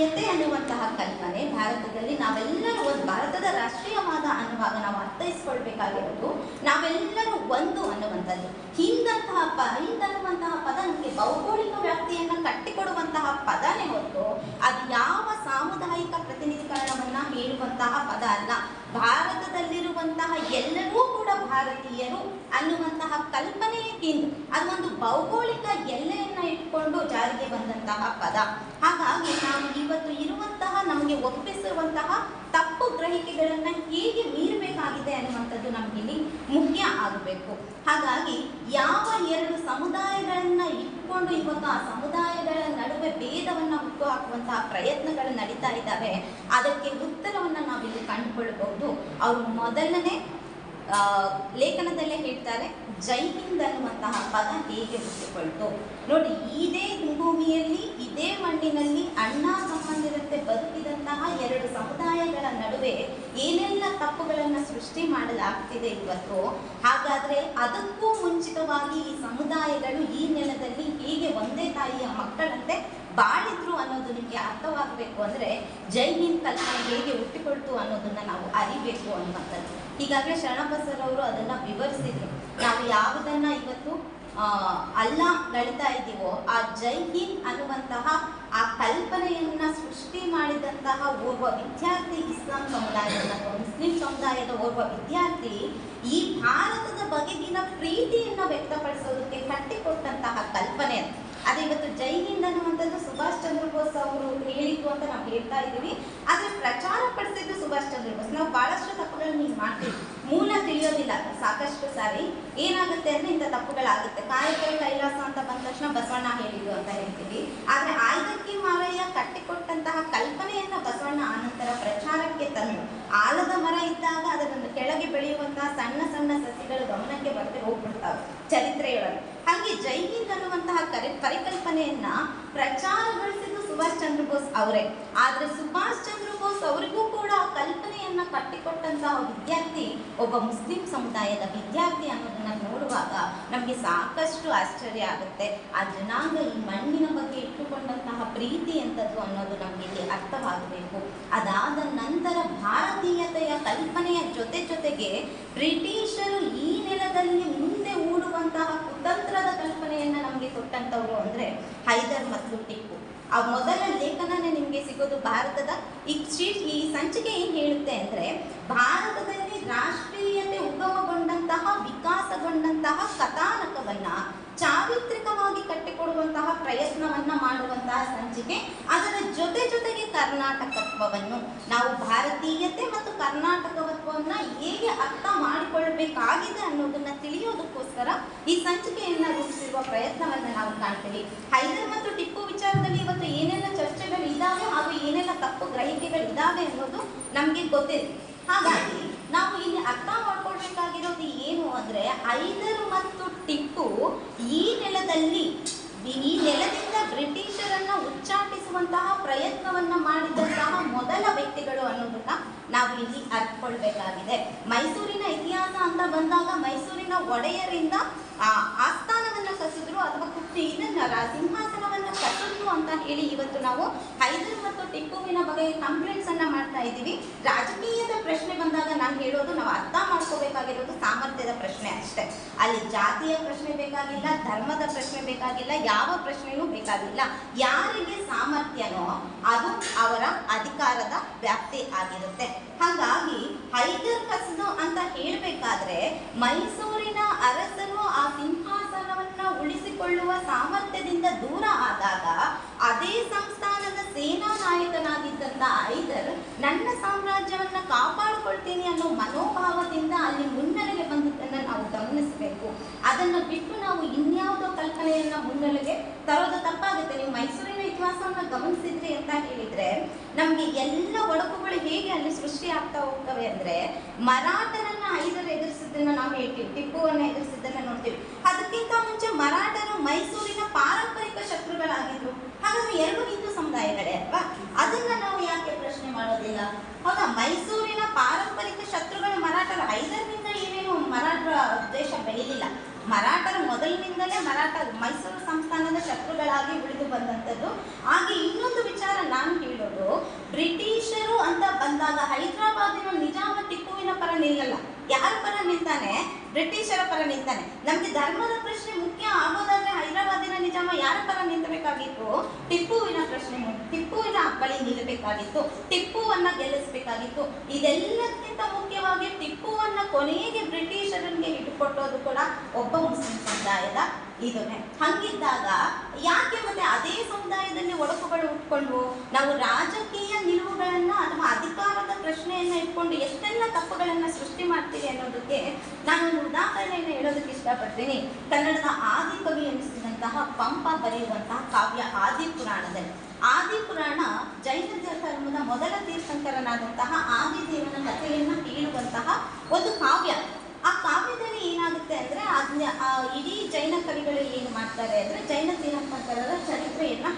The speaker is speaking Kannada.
ಭಾರತೀಯತೆ ಅನ್ನುವಂತಹ ಕಲ್ಪನೆ ಭಾರತದಲ್ಲಿ ನಾವೆಲ್ಲರೂ ಒಂದು ಭಾರತದ ರಾಷ್ಟ್ರೀಯವಾದ ಅನ್ನುವಾಗ ನಾವು ಅರ್ಥೈಸ್ಕೊಳ್ಬೇಕಾಗಿರೋದು ನಾವೆಲ್ಲರೂ ಒಂದು ಅನ್ನುವಂಥದ್ದು. ಹಿಂದನ್ನುವಂತಹ ಪದ ನಮಗೆ ಭೌಗೋಳಿಕ ವ್ಯಾಪ್ತಿಯನ್ನು ಕಟ್ಟಿಕೊಡುವಂತಹ ಪದನೇ ಹೊರತು ಅದು ಯಾವ ಸಾಮುದಾಯಿಕ ಪ್ರತಿನಿಧೀಕರಣವನ್ನ ಹೇಳುವಂತಹ ಪದ ಅಲ್ಲ. ಭಾರತದಲ್ಲಿರುವಂತಹ ಎಲ್ಲರೂ ಕೂಡ ಭಾರತೀಯರು ಅನ್ನುವಂತಹ ಕಲ್ಪನೆಯೇ ಹಿಂದ್. ಅದೊಂದು ಭೌಗೋಳಿಕ ಎಲ್ಲೆಯನ್ನ ಇಟ್ಕೊಂಡು ಜಾರಿಗೆ ಬಂದಂತಹ ಪದ. ಹಾಗಾಗಿ ನಾವು ಇವತ್ತು ಇರುವಂತಹ ನಮಗೆ ಒಪ್ಪಿಸುವಂತಹ ತಪ್ಪು ಗ್ರಹಿಕೆಗಳನ್ನ ಹೇಗೆ ಮೀರಬೇಕಾಗಿದೆ ಅನ್ನುವಂಥದ್ದು ನಮಗಿಲ್ಲಿ ಮುಖ್ಯ ಆಗಬೇಕು. ಹಾಗಾಗಿ ಯಾವ ಎರಡು ಸಮುದಾಯಗಳನ್ನ ಇಟ್ಕೊಂಡು ಇವತ್ತು ಆ ಸಮುದಾಯಗಳ ನಡುವೆ ಭೇದವನ್ನ ಹುಟ್ಟು ಹಾಕುವಂತಹ ಪ್ರಯತ್ನಗಳು ನಡೀತಾ ಇದ್ದಾವೆ, ಅದಕ್ಕೆ ಉತ್ತರವನ್ನ ನಾವಿಲ್ಲಿ ಕಂಡುಕೊಳ್ಳಬಹುದು. ಅವರು ಮೊದಲನೇ ಲೇಖನದಲ್ಲೇ ಹೇಳ್ತಾರೆ, ಜೈ ಹಿಂದ್ ಅನ್ನುವಂತಹ ಪದ ಹೇಗೆ ಹುಟ್ಟಿಕೊಳ್ತು ನೋಡಿ. ಇದೇ ಭೂಮಿಯಲ್ಲಿ ಇದೇ ಮಣ್ಣಿನಲ್ಲಿ ಅಣ್ಣ ತಮ್ಮಂದಿರಂತೆ ಬದುಕಿದಂತಹ ಎರಡು ಸಮುದಾಯಗಳ ನಡುವೆ ಏನೆಲ್ಲ ತಪ್ಪುಗಳನ್ನು ಸೃಷ್ಟಿ ಮಾಡಲಾಗ್ತಿದೆ ಇವತ್ತು. ಹಾಗಾದ್ರೆ ಅದಕ್ಕೂ ಮುಂಚಿತವಾಗಿ ಈ ಸಮುದಾಯಗಳು ಈ ನೆಲದಲ್ಲಿ ಹೇಗೆ ಒಂದೇ ತಾಯಿಯ ಮಕ್ಕಳಂತೆ ಬಾಳಿದ್ರು ಅನ್ನೋದು ನಿಮಗೆ ಅರ್ಥವಾಗಬೇಕು ಅಂದ್ರೆ ಜೈ ಹಿಂದ್ ಕಲ್ಪನೆ ಹೇಗೆ ಹುಟ್ಟಿಕೊಳ್ತು ಅನ್ನೋದನ್ನ ನಾವು ಅರಿಬೇಕು ಅನ್ನುವಂಥದ್ದು. ಹೀಗಾಗಲೇ ಶರಣಬಸವರವರು ಅದನ್ನ ವಿವರಿಸಿದ್ರು. ನಾವು ಯಾವುದನ್ನ ಇವತ್ತು ಗಳಿತಾ ಇದ್ದೀವೋ ಆ ಜೈ ಹಿಂದ್ ಅನ್ನುವಂತಹ ಆ ಕಲ್ಪನೆಯನ್ನ ಸೃಷ್ಟಿ ಮಾಡಿದಂತಹ ಓರ್ವ ವಿದ್ಯಾರ್ಥಿ, ಇಸ್ಲಾಂ ಸಮುದಾಯದ ಅಥವಾ ಮುಸ್ಲಿಂ ಸಮುದಾಯದ ಓರ್ವ ವಿದ್ಯಾರ್ಥಿ ಈ ಭಾರತದ ಬಗೆಗಿನ ಪ್ರೀತಿಯನ್ನ ವ್ಯಕ್ತಪಡಿಸೋದಕ್ಕೆ ಕಟ್ಟಿಕೊಟ್ಟಂತಹ ಕಲ್ಪನೆ ಅಂತ. ಅದೇ ಇವತ್ತು ಜೈ ಹಿಂದ್ ಅನ್ನುವಂಥದ್ದು ಸುಭಾಷ್ ಚಂದ್ರ ಬೋಸ್ ಅವರು ಹೇಳಿದ್ದು ಅಂತ ನಾವು ಹೇಳ್ತಾ ಇದ್ದೀವಿ, ಆದ್ರೆ ಪ್ರಚಾರ ಪಡಿಸಿದ್ದು ಸುಭಾಷ್ ಚಂದ್ರ ಬೋಸ್. ನಾವು ಬಹಳಷ್ಟು ತಪ್ಪುಗಳನ್ನ ಈಗ ಮಾಡ್ತೀವಿ, ಮೂಲ ತಿಳಿಯೋದಿಲ್ಲ. ಸಾಕಷ್ಟು ಸಾರಿ ಏನಾಗುತ್ತೆ ಅಂದ್ರೆ ಇಂಥ ತಪ್ಪುಗಳಾಗುತ್ತೆ. ಕಾಯಕ ಕೈಲಾಸ ಅಂತ ಬಂದ ತಕ್ಷಣ ಬಸವಣ್ಣ ಹೇಳಿದ್ದು ಅಂತ ಹೇಳ್ತೀವಿ, ಆದ್ರೆ ಆಯ್ದಕ್ಕಿ ಮಾರಯ್ಯ ಕಟ್ಟಿಕೊಟ್ಟಂತಹ ಕಲ್ಪನೆಯನ್ನ ಬಸವಣ್ಣ ಆನಂತರ ಪ್ರಚಾರಕ್ಕೆ ತಂದು, ಆಲದ ಮರ ಇದ್ದಾಗ ಅದರ ಕೆಳಗೆ ಬೆಳೆಯುವಂತಹ ಸಣ್ಣ ಸಣ್ಣ ಸಸಿಗಳು ಗಮನಕ್ಕೆ ಬರದೆ ಹೋಗ್ಬಿಡ್ತಾವೆ ಚರಿತ್ರೆಯೊಳಗೆ. ಹಾಗೆ ಜೈ ಹಿಂದ್ ಅನ್ನುವಂತಹ ಪರಿಕಲ್ಪನೆಯನ್ನ ಪ್ರಚಾರಗೊಳಿಸಿದ್ದು ಸುಭಾಷ್ ಚಂದ್ರ ಬೋಸ್ ಅವರೇ. ಆದ್ರೆ ಸುಭಾಷ್ ಚಂದ್ರ ಬೋಸ್ ಅವರಿಗೂ ಕೂಡ ಆ ಕಲ್ಪನೆಯನ್ನ ಕಟ್ಟಿಕೊಟ್ಟಂತಹ ವಿದ್ಯಾರ್ಥಿ ಒಬ್ಬ ಮುಸ್ಲಿಂ ಸಮುದಾಯದ ವಿದ್ಯಾರ್ಥಿ ಅನ್ನೋದನ್ನ ನೋಡುವಾಗ ನಮಗೆ ಸಾಕಷ್ಟು ಆಶ್ಚರ್ಯ ಆಗುತ್ತೆ. ಆ ಜನಾಂಗ ಈ ಮಣ್ಣಿನ ಬಗ್ಗೆ ಇಟ್ಟುಕೊಂಡಂತಹ ಪ್ರೀತಿ ಎಂಥದ್ದು ಅನ್ನೋದು ನಮ್ಗೆ ಇಲ್ಲಿ ಅರ್ಥವಾಗಬೇಕು. ಅದಾದ ನಂತರ ಭಾರತೀಯತೆಯ ಕಲ್ಪನೆಯ ಜೊತೆಗೆ ಬ್ರಿಟಿಷರು ಈ ನೆಲದಲ್ಲಿ ಮುಂದೆ ಹೂಡುವಂತಹ ಕುತಂತ್ರದ ಕಲ್ಪನೆಯನ್ನ ನಮಗೆ ಕೊಟ್ಟಂತವ್ರು ಅಂದ್ರೆ ಹೈದರ್ ಮತ್ತು ಟಿಪ್ಪು. ಆ ಮೊದಲ ಲೇಖನನೇ ನಿಮಗೆ ಸಿಗೋದು ಭಾರತದ ಈ ಸಂಚಿಕೆ ಏನ್ ಹೇಳುತ್ತೆ ಅಂದ್ರೆ, ಭಾರತದಲ್ಲಿ ರಾಷ್ಟ್ರೀಯತೆ ಉಗಮಗೊಂಡಂತಹ ವಿಕಾಸಗೊಂಡಂತಹ ಕಥಾನಕವನ್ನ ಚಾರಿತ್ರಿಕವಾಗಿ ಕಟ್ಟಿಕೊಡುವಂತಹ ಪ್ರಯತ್ನವನ್ನ ಮಾಡುವಂತಹ ಸಂಚಿಕೆ. ಅದರ ಜೊತೆಗೆ ಕರ್ನಾಟಕತ್ವವನ್ನು, ನಾವು ಭಾರತೀಯತೆ ಮತ್ತು ಕರ್ನಾಟಕತ್ವವನ್ನ ಹೇಗೆ ಅರ್ಥ ಮಾಡಿಕೊಳ್ಳಬೇಕಾಗಿದೆ ಅನ್ನೋದನ್ನ ತಿಳಿಯೋದಕ್ಕೋಸ್ಕರ ಈ ಸಂಚಿಕೆಯನ್ನ ರೂಪಿಸಿರುವ ಪ್ರಯತ್ನವನ್ನ ನಾವು ಕಾಣ್ತೀವಿ. ಹೈದರ್ ಮತ್ತು ಟಿಪ್ಪು ವಿಚಾರದಲ್ಲಿ ಇವತ್ತು ಏನೆಲ್ಲ ಚರ್ಚೆಗಳು ಇದಾವೆ ಹಾಗೂ ಏನೆಲ್ಲ ತಪ್ಪು ಗ್ರಹಿಕೆಗಳಿದ್ದಾವೆ ಅನ್ನೋದು ನಮ್ಗೆ ಗೊತ್ತಿದೆ. ಹಾಗಾಗಿ ನಾವು ಇಲ್ಲಿ ಅರ್ಥ ಮಾಡ್ಕೊಳ್ಬೇಕಾಗಿರೋದು ಏನು ಅಂದ್ರೆ, ಹೈದರ್ ಮತ್ತು ಟಿಪ್ಪು ಈ ನೆಲದಿಂದ ಬ್ರಿಟಿಷರನ್ನ ಉಚ್ಚಾಟಿಸುವಂತಹ ಪ್ರಯತ್ನವನ್ನ ಮಾಡಿದಂತಹ ಮೊದಲ ವ್ಯಕ್ತಿಗಳು ಅನ್ನೋದನ್ನ ನಾವು ಇಲ್ಲಿ ಅರ್ಥಕೊಳ್ಬೇಕಾಗಿದೆ. ಮೈಸೂರಿನ ಇತಿಹಾಸ ಅಂತ ಬಂದಾಗ ಮೈಸೂರಿನ ಒಡೆಯರಿಂದ ಆಸ್ಥಾನವನ್ನ ಕಸಿದ್ರು ಅಥವಾ ಸಿಂಹಾಸನವನ್ನ ಕಸಿದ್ರು ಅಂತ ಹೇಳಿ ಇವತ್ತು ನಾವು ಹೈದರ್ ಮತ್ತು ಟಿಪ್ಪುವಿನ ಬಗ್ಗೆ ಕಂಪ್ಲೇಂಟ್ಸ್ ಅನ್ನ ಮಾಡ್ತಾ ಇದ್ದೀವಿ. ರಾಜಕೀಯದ ಪ್ರಶ್ನೆ ಬಂದಾಗ ನಾನು ಹೇಳೋದು, ನಾವು ಅರ್ಥ ಮಾಡ್ಕೋಬೇಕಾಗಿರೋದು ಸಾಮರ್ಥ್ಯದ ಪ್ರಶ್ನೆ ಅಷ್ಟೇ. ಅಲ್ಲಿ ಜಾತಿಯ ಪ್ರಶ್ನೆ ಬೇಕಾಗಿಲ್ಲ, ಧರ್ಮದ ಪ್ರಶ್ನೆ ಬೇಕಾಗಿಲ್ಲ, ಯಾವ ಪ್ರಶ್ನೆಯೂ ಬೇಕಾಗಿಲ್ಲ. ಯಾರಿಗೆ ಸಾಮರ್ಥ್ಯನೋ ಅದು ಅವರ ಅಧಿಕಾರದ ವ್ಯಾಪ್ತಿ ಆಗಿರುತ್ತೆ. ಹಾಗಾಗಿ ಹೈದರ್ ಕಸಿದು ಅಂತ ಹೇಳ್ಬೇಕಾದ್ರೆ ಮೈಸೂರಿನ ಅರಸನು ಆ ಸಿಂಹಾಸನವನ್ನ ಉಳಿಸಿಕೊಳ್ಳುವ ಸಾಮರ್ಥ್ಯದಿಂದ ದೂರ ಆದಾಗ ಅದೇ ಸಂಸ್ಥಾನದ ಸೇನಾ ನಾಯಕನಾಗಿದ್ದಂತ ಹೈದರ್ ನನ್ನ ಸಾಮ್ರಾಜ್ಯವನ್ನ ಕಾಪಾಡಿಕೊಳ್ತೀನಿ ಅನ್ನೋ ಮನೋಭಾವದಿಂದ ಅಲ್ಲಿ ಮುನ್ನೆಲೆಗೆ ಬಂದದ್ದನ್ನ ನಾವು ಗಮನಿಸಬೇಕು. ಅದನ್ನ ಬಿಟ್ಟು ನಾವು ಇನ್ಯಾವುದೋ ಕಲ್ಪನೆಯನ್ನ ಮುನ್ನೆಲೆಗೆ ತರೋದು ತಪ್ಪಾಗುತ್ತೆ. ನೀವು ಮೈಸೂರಿನ ಇತಿಹಾಸವನ್ನ ಗಮನಿಸಿದ್ರಿ ಅಂತ ಹೇಳಿದ್ರೆ ನಮ್ಗೆ ಎಲ್ಲ ಒಡಕುಗಳು ಹೇಗೆ ಅಲ್ಲಿ ಸೃಷ್ಟಿ ಆಗ್ತಾ ಹೋಗ್ತವೆ ಅಂದ್ರೆ, ಮರಾಠರನ್ನ ಹೈದರ್ ಎದುರಿಸಿದ್ದನ್ನ ನಾವು ಹೇಳ್ತೀವಿ, ಟಿಪ್ಪುವನ್ನ ಎದುರಿಸಿದ್ದನ್ನ ನೋಡ್ತೀವಿ. ಅದಕ್ಕಿಂತ ಮುಂಚೆ ಮರಾಠರು ಮೈಸೂರಿನ ಪಾರಂಪರಿಕ ಶತ್ರುಗಳಾಗಿದ್ರು. ಹಾಗಾದ್ರೆ ಎರಡು ಹಿಂದೂ ಸಮುದಾಯಗಳೇ ಅಲ್ವಾ? ಅದನ್ನ ನಾವು ಯಾಕೆ ಪ್ರಶ್ನೆ ಮಾಡೋದಿಲ್ಲ? ಹೌದಾ? ಮೈಸೂರಿನ ಪಾರಂಪರಿಕ ಶತ್ರುಗಳು ಮರಾಠರು. ಹೈದರ್ನಿಂದ ಏನೇನು ಮರಾಠರ ದೇಶ ಬೆಳೆಯಲಿಲ್ಲ. ಮರಾಠರು ಮೊದಲಿನಿಂದಲೇ ಮೈಸೂರು ಸಂಸ್ಥಾನದ ಶತ್ರುಗಳಾಗಿ ಉಳಿದು ಬಂದಂಥದ್ದು. ಹಾಗೆ ಇನ್ನೊಂದು ವಿಚಾರ ನಾನು ಹೇಳೋದು, ನಿಂತಾನೆ. ನಮ್ಗೆ ಧರ್ಮದ ಪ್ರಶ್ನೆ ಮುಖ್ಯ ಆಗೋದಾದ್ರೆ ಹೈದರಾಬಾದಿನ ನಿಜಾಮ ಯಾರ ಪರ ನಿಲ್ಲಬೇಕಾಗಿತ್ತು? ಟಿಪ್ಪುವಿನ ಬಳಿ ನಿಲ್ಲಬೇಕಾಗಿತ್ತು, ಟಿಪ್ಪುವನ್ನ ಗೆಲ್ಲಿಸಬೇಕಾಗಿತ್ತು. ಇದೆಲ್ಲಕ್ಕಿಂತ ಮುಖ್ಯವಾಗಿ ಟಿಪ್ಪುವನ್ನ ಕೊನೆಗೆ ಬ್ರಿಟಿಷರಿಗೆ ಇಟ್ಟುಕೊಟ್ಟೋದು ಕೂಡ ಒಬ್ಬ ಮುಸ್ಲಿಂ ಸಮುದಾಯದ ಇದನ್ನೇ. ಹಂಗಿದ್ದಾಗ ಯಾಕೆ ಮತ್ತೆ ಅದೇ ಸಮುದಾಯದಲ್ಲಿ ಒಡಕುಗಳು ಉಟ್ಕೊಂಡು ನಾವು ರಾಜಕೀಯ ನಿಲುವುಗಳನ್ನ ಅಥವಾ ಅಧಿಕಾರದ ಪ್ರಶ್ನೆಯನ್ನ ಇಟ್ಕೊಂಡು ಎಷ್ಟೆಲ್ಲ ತಪ್ಪುಗಳನ್ನ ಸೃಷ್ಟಿ ಮಾಡ್ತೀವಿ ಅನ್ನೋದಕ್ಕೆ ನಾನು ಒಂದು ಉದಾಹರಣೆಯನ್ನು ಹೇಳೋದಕ್ಕೆ ಇಷ್ಟಪಡ್ತೀನಿ. ಕನ್ನಡದ ಆದಿಕವಿ ಎನಿಸಿದಂತಹ ಪಂಪ ಬರೆಯುವಂತಹ ಕಾವ್ಯ ಆದಿಪುರಾಣದಲ್ಲಿ. ಆದಿಪುರಾಣ ಜೈನ ಧರ್ಮದ ಮೊದಲ ತೀರ್ಥಂಕರನಾದಂತಹ ಆದಿದೇವನ ಕಥೆಯನ್ನ ಹೇಳುವಂತಹ ಒಂದು ಕಾವ್ಯ. ಆ ಕಾವ್ಯದಲ್ಲಿ ಏನಾಗುತ್ತೆ ಅಂದ್ರೆ ಅದನ್ನ ಇಡೀ ಜೈನ ಕವಿಗಳು ಏನು ಮಾಡ್ತಾರೆ ಅಂದ್ರೆ ಜೈನ ತೀರ್ಥಂಕರರ ಚರಿತ್ರೆಯನ್ನ